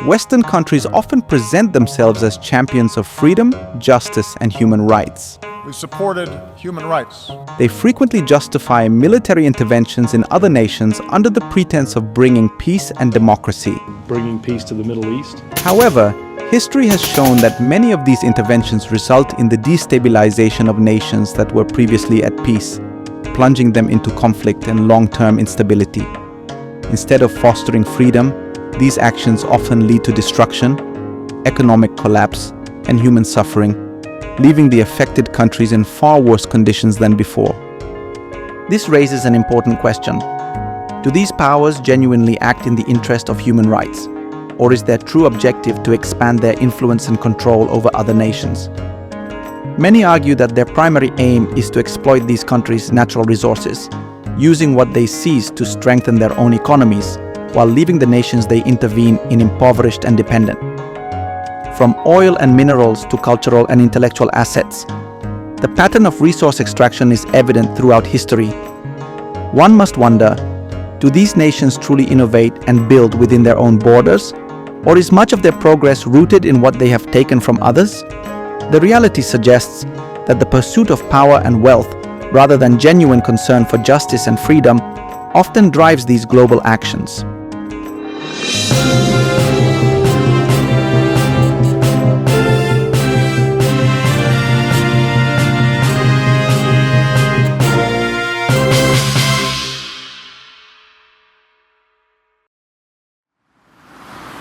Western countries often present themselves as champions of freedom, justice, and human rights. We supported human rights. They frequently justify military interventions in other nations under the pretense of bringing peace and democracy. Bringing peace to the Middle East. However, history has shown that many of these interventions result in the destabilization of nations that were previously at peace, plunging them into conflict and long-term instability. Instead of fostering freedom, these actions often lead to destruction, economic collapse, and human suffering, leaving the affected countries in far worse conditions than before. This raises an important question. Do these powers genuinely act in the interest of human rights? Or is their true objective to expand their influence and control over other nations? Many argue that their primary aim is to exploit these countries' natural resources, using what they seize to strengthen their own economies, while leaving the nations they intervene in impoverished and dependent. From oil and minerals to cultural and intellectual assets, the pattern of resource extraction is evident throughout history. One must wonder, do these nations truly innovate and build within their own borders? Or is much of their progress rooted in what they have taken from others? The reality suggests that the pursuit of power and wealth, rather than genuine concern for justice and freedom, often drives these global actions.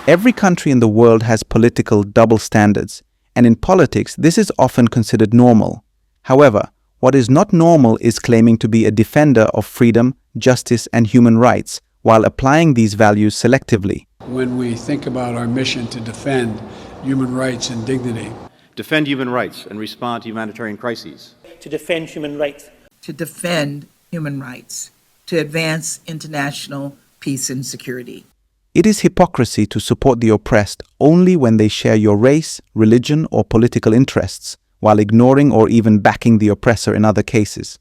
Every country in the world has political double standards, and in politics this is often considered normal. However, what is not normal is claiming to be a defender of freedom, justice, and human rights, while applying these values selectively. When we think about our mission to defend human rights and dignity, defend human rights and respond to humanitarian crises, to defend human rights, to defend human rights, to advance international peace and security. It is hypocrisy to support the oppressed only when they share your race, religion, or political interests, while ignoring or even backing the oppressor in other cases.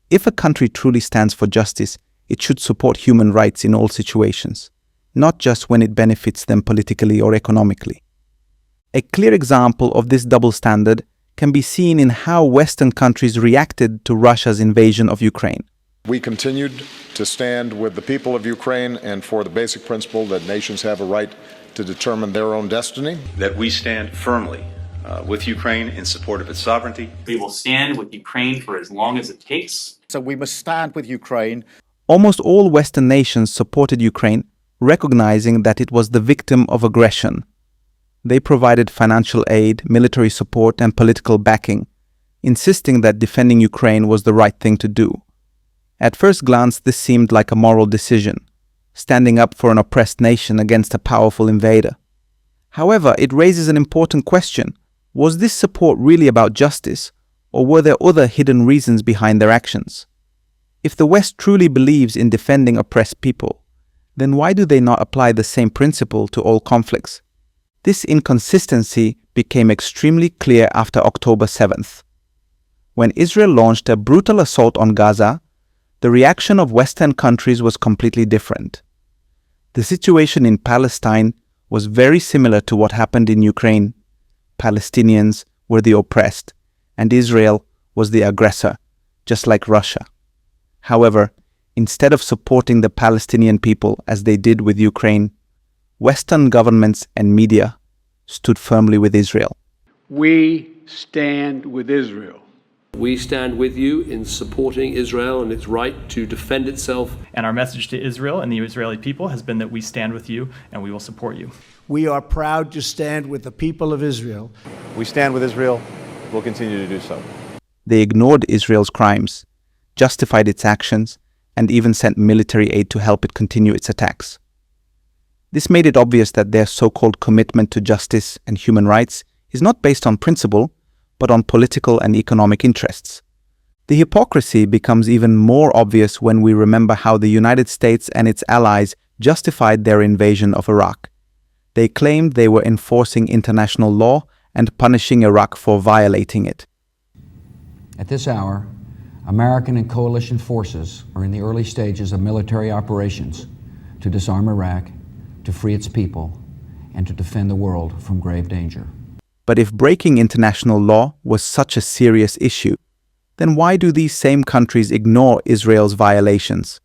If a country truly stands for justice, it should support human rights in all situations, not just when it benefits them politically or economically. A clear example of this double standard can be seen in how Western countries reacted to Russia's invasion of Ukraine. We continued to stand with the people of Ukraine and for the basic principle that nations have a right to determine their own destiny. that we stand firmly with Ukraine in support of its sovereignty. We will stand with Ukraine for as long as it takes. So we must stand with Ukraine. Almost all Western nations supported Ukraine, recognizing that it was the victim of aggression. They provided financial aid, military support, and political backing, insisting that defending Ukraine was the right thing to do. At first glance, this seemed like a moral decision, standing up for an oppressed nation against a powerful invader. However, it raises an important question. Was this support really about justice, or were there other hidden reasons behind their actions? If the West truly believes in defending oppressed people, then why do they not apply the same principle to all conflicts? This inconsistency became extremely clear after October 7th. When Israel launched a brutal assault on Gaza, the reaction of Western countries was completely different. The situation in Palestine was very similar to what happened in Ukraine. Palestinians were the oppressed, and Israel was the aggressor, just like Russia. However, instead of supporting the Palestinian people as they did with Ukraine, Western governments and media stood firmly with Israel. we stand with Israel. We stand with you in supporting Israel and its right to defend itself. And our message to Israel and the Israeli people has been that we stand with you and we will support you. We are proud to stand with the people of Israel. We stand with Israel. We'll continue to do so. They ignored Israel's crimes, justified its actions, and even sent military aid to help it continue its attacks. This made it obvious that their so-called commitment to justice and human rights is not based on principle, but on political and economic interests. The hypocrisy becomes even more obvious when we remember how the United States and its allies justified their invasion of Iraq. They claimed they were enforcing international law and punishing Iraq for violating it. At this hour, American and coalition forces are in the early stages of military operations to disarm Iraq, to free its people, and to defend the world from grave danger. But if breaking international law was such a serious issue, then why do these same countries ignore Israel's violations?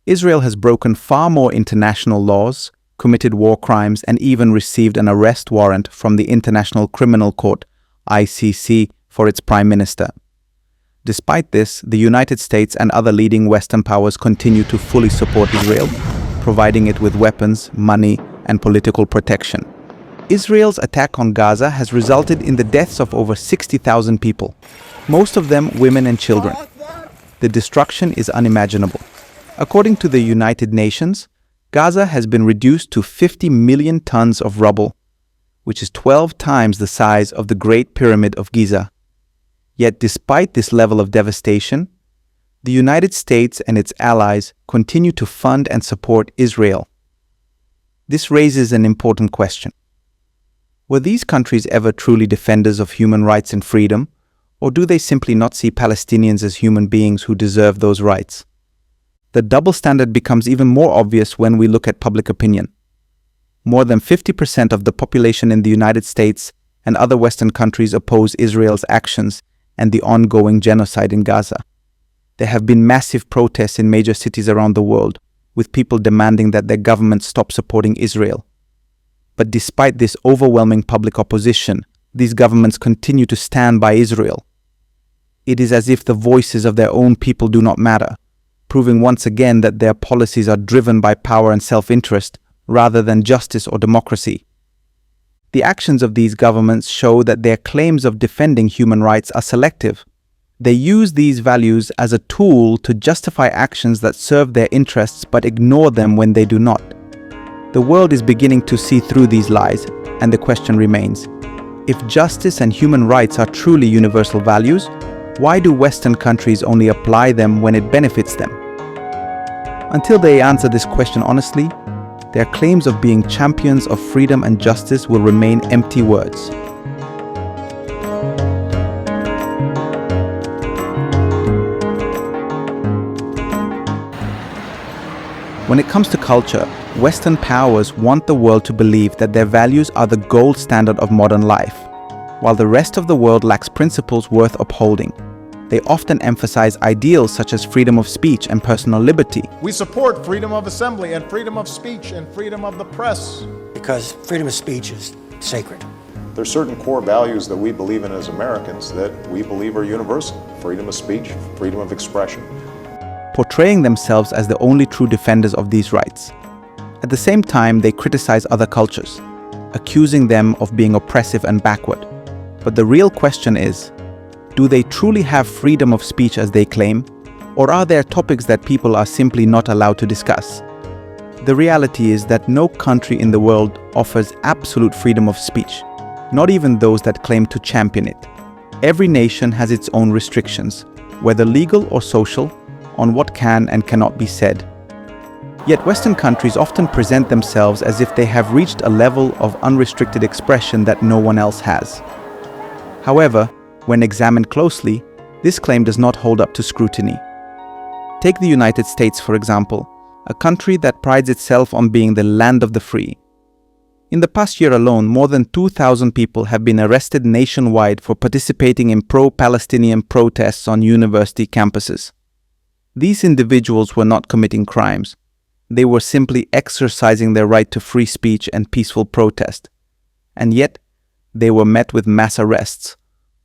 Israel has broken far more international laws, committed war crimes, and even received an arrest warrant from the International Criminal Court, ICC, for its prime minister. Despite this, the United States and other leading Western powers continue to fully support Israel, providing it with weapons, money, and political protection. Israel's attack on Gaza has resulted in the deaths of over 60,000 people, most of them women and children. The destruction is unimaginable. According to the United Nations, Gaza has been reduced to 50 million tons of rubble, which is 12 times the size of the Great Pyramid of Giza. Yet despite this level of devastation, the United States and its allies continue to fund and support Israel. This raises an important question. Were these countries ever truly defenders of human rights and freedom, or do they simply not see Palestinians as human beings who deserve those rights? The double standard becomes even more obvious when we look at public opinion. More than 50% of the population in the United States and other Western countries oppose Israel's actions and the ongoing genocide in Gaza. There have been massive protests in major cities around the world, with people demanding that their governments stop supporting Israel. But despite this overwhelming public opposition, these governments continue to stand by Israel. It is as if the voices of their own people do not matter, proving once again that their policies are driven by power and self-interest rather than justice or democracy. The actions of these governments show that their claims of defending human rights are selective. They use these values as a tool to justify actions that serve their interests but ignore them when they do not. The world is beginning to see through these lies, and the question remains: if justice and human rights are truly universal values, why do Western countries only apply them when it benefits them? Until they answer this question honestly, their claims of being champions of freedom and justice will remain empty words. When it comes to culture, Western powers want the world to believe that their values are the gold standard of modern life, while the rest of the world lacks principles worth upholding. They often emphasize ideals such as freedom of speech and personal liberty. We support freedom of assembly and freedom of speech and freedom of the press. Because freedom of speech is sacred. There are certain core values that we believe in as Americans that we believe are universal. Freedom of speech, freedom of expression. Portraying themselves as the only true defenders of these rights. At the same time, they criticize other cultures, accusing them of being oppressive and backward. But the real question is, do they truly have freedom of speech as they claim, or are there topics that people are simply not allowed to discuss? The reality is that no country in the world offers absolute freedom of speech, not even those that claim to champion it. Every nation has its own restrictions, whether legal or social, on what can and cannot be said. Yet Western countries often present themselves as if they have reached a level of unrestricted expression that no one else has. However, when examined closely, this claim does not hold up to scrutiny. Take the United States, for example, a country that prides itself on being the land of the free. In the past year alone, more than 2,000 people have been arrested nationwide for participating in pro-Palestinian protests on university campuses. These individuals were not committing crimes. They were simply exercising their right to free speech and peaceful protest. And yet, they were met with mass arrests,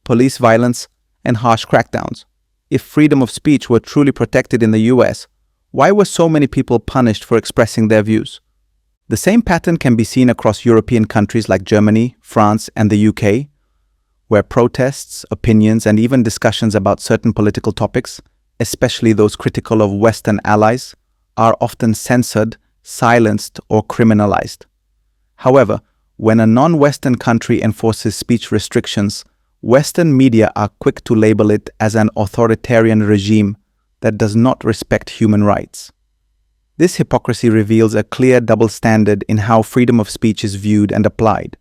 police violence, and harsh crackdowns. If freedom of speech were truly protected in the US, why were so many people punished for expressing their views? The same pattern can be seen across European countries like Germany, France, and the UK, where protests, opinions, and even discussions about certain political topics, especially those critical of Western allies, are often censored, silenced, or criminalized. However, when a non-Western country enforces speech restrictions, Western media are quick to label it as an authoritarian regime that does not respect human rights. This hypocrisy reveals a clear double standard in how freedom of speech is viewed and applied.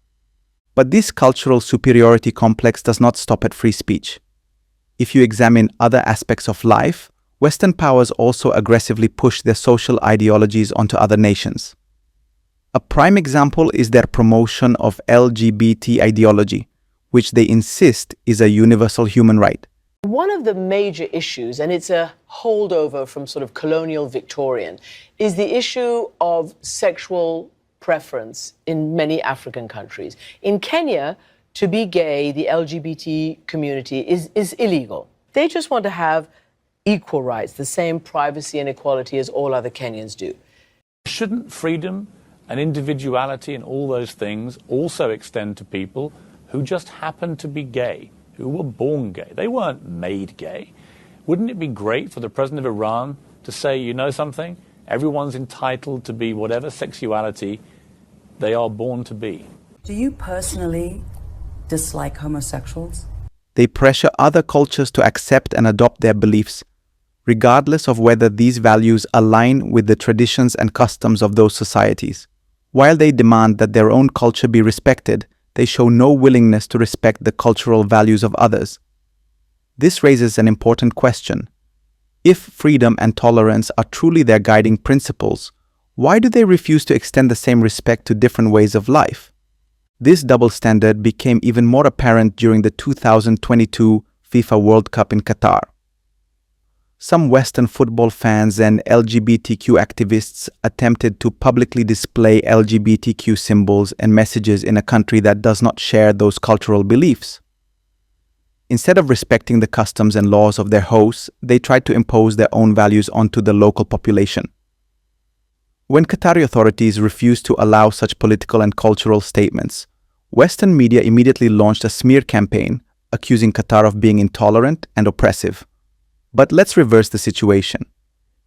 But this cultural superiority complex does not stop at free speech. If you examine other aspects of life, Western powers also aggressively push their social ideologies onto other nations. A prime example is their promotion of LGBT ideology, which they insist is a universal human right. One of the major issues, and it's a holdover from sort of colonial Victorian, is the issue of sexual preference in many African countries. In Kenya, to be gay, the LGBT community is illegal. They just want to have equal rights, the same privacy and equality as all other Kenyans do. Shouldn't freedom and individuality and all those things also extend to people who just happen to be gay, who were born gay? They weren't made gay. Wouldn't it be great for the president of Iran to say, you know something, everyone's entitled to be whatever sexuality they are born to be? Do you personally dislike homosexuals? They pressure other cultures to accept and adopt their beliefs, regardless of whether these values align with the traditions and customs of those societies. While they demand that their own culture be respected, they show no willingness to respect the cultural values of others. This raises an important question. If freedom and tolerance are truly their guiding principles, why do they refuse to extend the same respect to different ways of life? This double standard became even more apparent during the 2022 FIFA World Cup in Qatar. Some Western football fans and LGBTQ activists attempted to publicly display LGBTQ symbols and messages in a country that does not share those cultural beliefs. Instead of respecting the customs and laws of their hosts, they tried to impose their own values onto the local population. When Qatari authorities refused to allow such political and cultural statements, Western media immediately launched a smear campaign accusing Qatar of being intolerant and oppressive. But let's reverse the situation.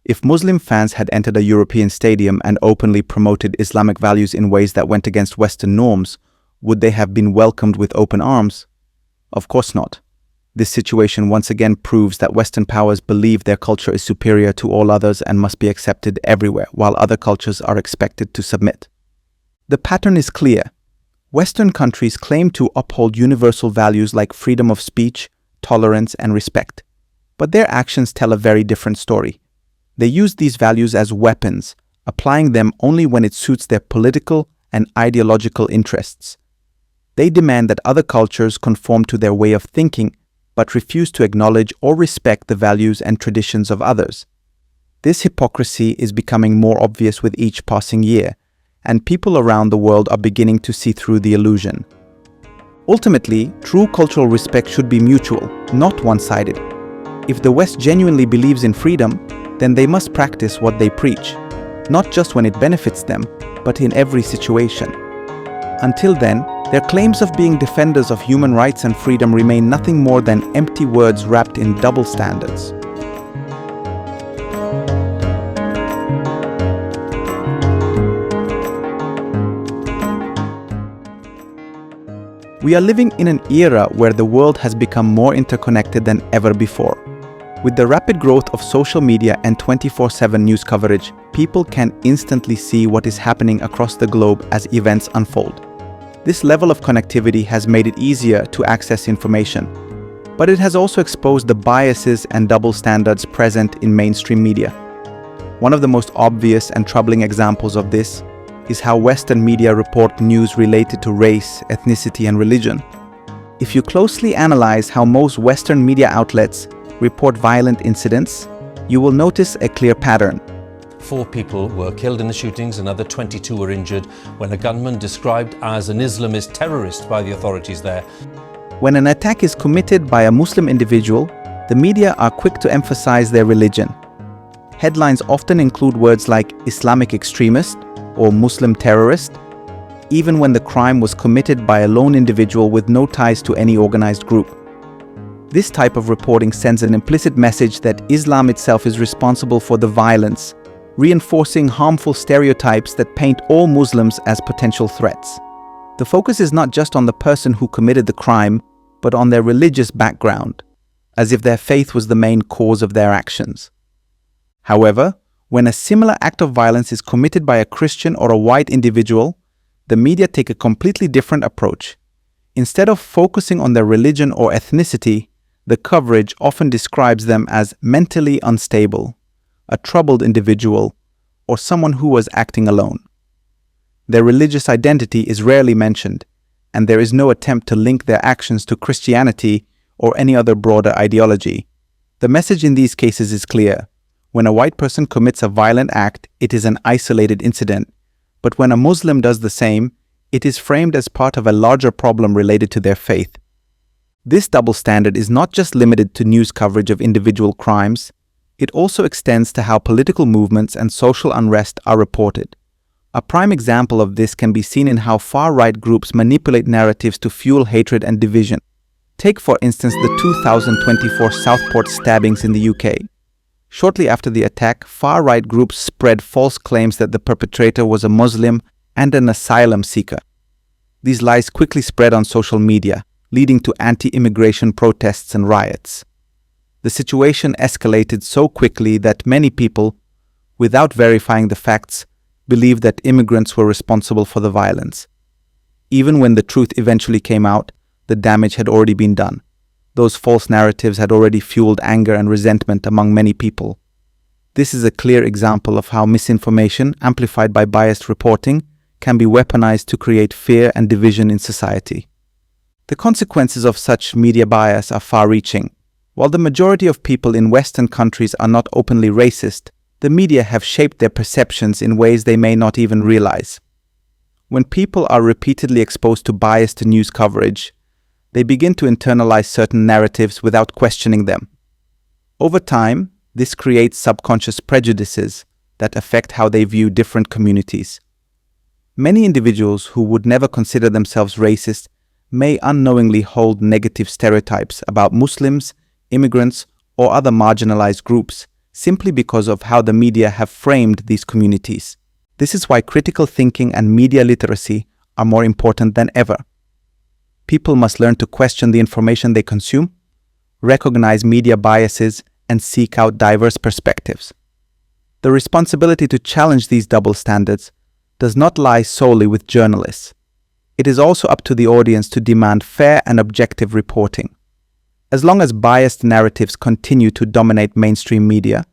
If Muslim fans had entered a European stadium and openly promoted Islamic values in ways that went against Western norms, would they have been welcomed with open arms? Of course not. This situation once again proves that Western powers believe their culture is superior to all others and must be accepted everywhere, while other cultures are expected to submit. The pattern is clear. Western countries claim to uphold universal values like freedom of speech, tolerance, and respect. But their actions tell a very different story. They use these values as weapons, applying them only when it suits their political and ideological interests. They demand that other cultures conform to their way of thinking, but refuse to acknowledge or respect the values and traditions of others. This hypocrisy is becoming more obvious with each passing year, and people around the world are beginning to see through the illusion. Ultimately, true cultural respect should be mutual, not one-sided. If the West genuinely believes in freedom, then they must practice what they preach, not just when it benefits them, but in every situation. Until then, their claims of being defenders of human rights and freedom remain nothing more than empty words wrapped in double standards. We are living in an era where the world has become more interconnected than ever before. With the rapid growth of social media and 24/7 news coverage, people can instantly see what is happening across the globe as events unfold. This level of connectivity has made it easier to access information, but it has also exposed the biases and double standards present in mainstream media. One of the most obvious and troubling examples of this is how Western media report news related to race, ethnicity, and religion. If you closely analyze how most Western media outlets report violent incidents, you will notice a clear pattern. 4 people were killed in the shootings, another 22 were injured when a gunman described as an Islamist terrorist by the authorities there. When an attack is committed by a Muslim individual, the media are quick to emphasize their religion. Headlines often include words like Islamic extremist or Muslim terrorist, even when the crime was committed by a lone individual with no ties to any organized group. This type of reporting sends an implicit message that Islam itself is responsible for the violence, reinforcing harmful stereotypes that paint all Muslims as potential threats. The focus is not just on the person who committed the crime, but on their religious background, as if their faith was the main cause of their actions. However, when a similar act of violence is committed by a Christian or a white individual, the media take a completely different approach. Instead of focusing on their religion or ethnicity, the coverage often describes them as mentally unstable, a troubled individual, or someone who was acting alone. Their religious identity is rarely mentioned, and there is no attempt to link their actions to Christianity or any other broader ideology. The message in these cases is clear. When a white person commits a violent act, it is an isolated incident, but when a Muslim does the same, it is framed as part of a larger problem related to their faith. This double standard is not just limited to news coverage of individual crimes, it also extends to how political movements and social unrest are reported. A prime example of this can be seen in how far-right groups manipulate narratives to fuel hatred and division. Take, for instance, the 2024 Southport stabbings in the UK. Shortly after the attack, far-right groups spread false claims that the perpetrator was a Muslim and an asylum seeker. These lies quickly spread on social media, leading to anti-immigration protests and riots. The situation escalated so quickly that many people, without verifying the facts, believed that immigrants were responsible for the violence. Even when the truth eventually came out, the damage had already been done. Those false narratives had already fueled anger and resentment among many people. This is a clear example of how misinformation, amplified by biased reporting, can be weaponized to create fear and division in society. The consequences of such media bias are far-reaching. While the majority of people in Western countries are not openly racist, the media have shaped their perceptions in ways they may not even realize. When people are repeatedly exposed to biased news coverage, they begin to internalize certain narratives without questioning them. Over time, this creates subconscious prejudices that affect how they view different communities. Many individuals who would never consider themselves racist may unknowingly hold negative stereotypes about Muslims, immigrants, or other marginalized groups simply because of how the media have framed these communities. This is why critical thinking and media literacy are more important than ever. People must learn to question the information they consume, recognize media biases, and seek out diverse perspectives. The responsibility to challenge these double standards does not lie solely with journalists. It is also up to the audience to demand fair and objective reporting. As long as biased narratives continue to dominate mainstream media,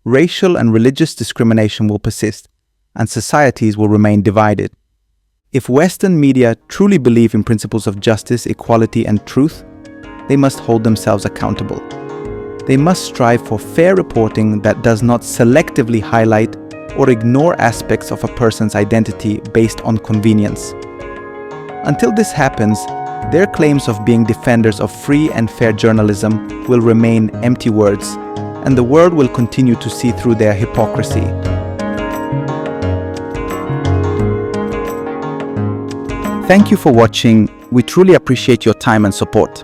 racial and religious discrimination will persist, and societies will remain divided. If Western media truly believe in principles of justice, equality, and truth, they must hold themselves accountable. They must strive for fair reporting that does not selectively highlight or ignore aspects of a person's identity based on convenience. Until this happens, their claims of being defenders of free and fair journalism will remain empty words, and the world will continue to see through their hypocrisy. Thank you for watching. We truly appreciate your time and support.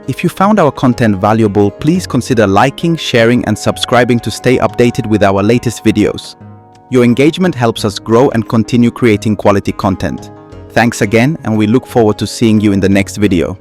If you found our content valuable, please consider liking, sharing, and subscribing to stay updated with our latest videos. Your engagement helps us grow and continue creating quality content. Thanks again, and we look forward to seeing you in the next video.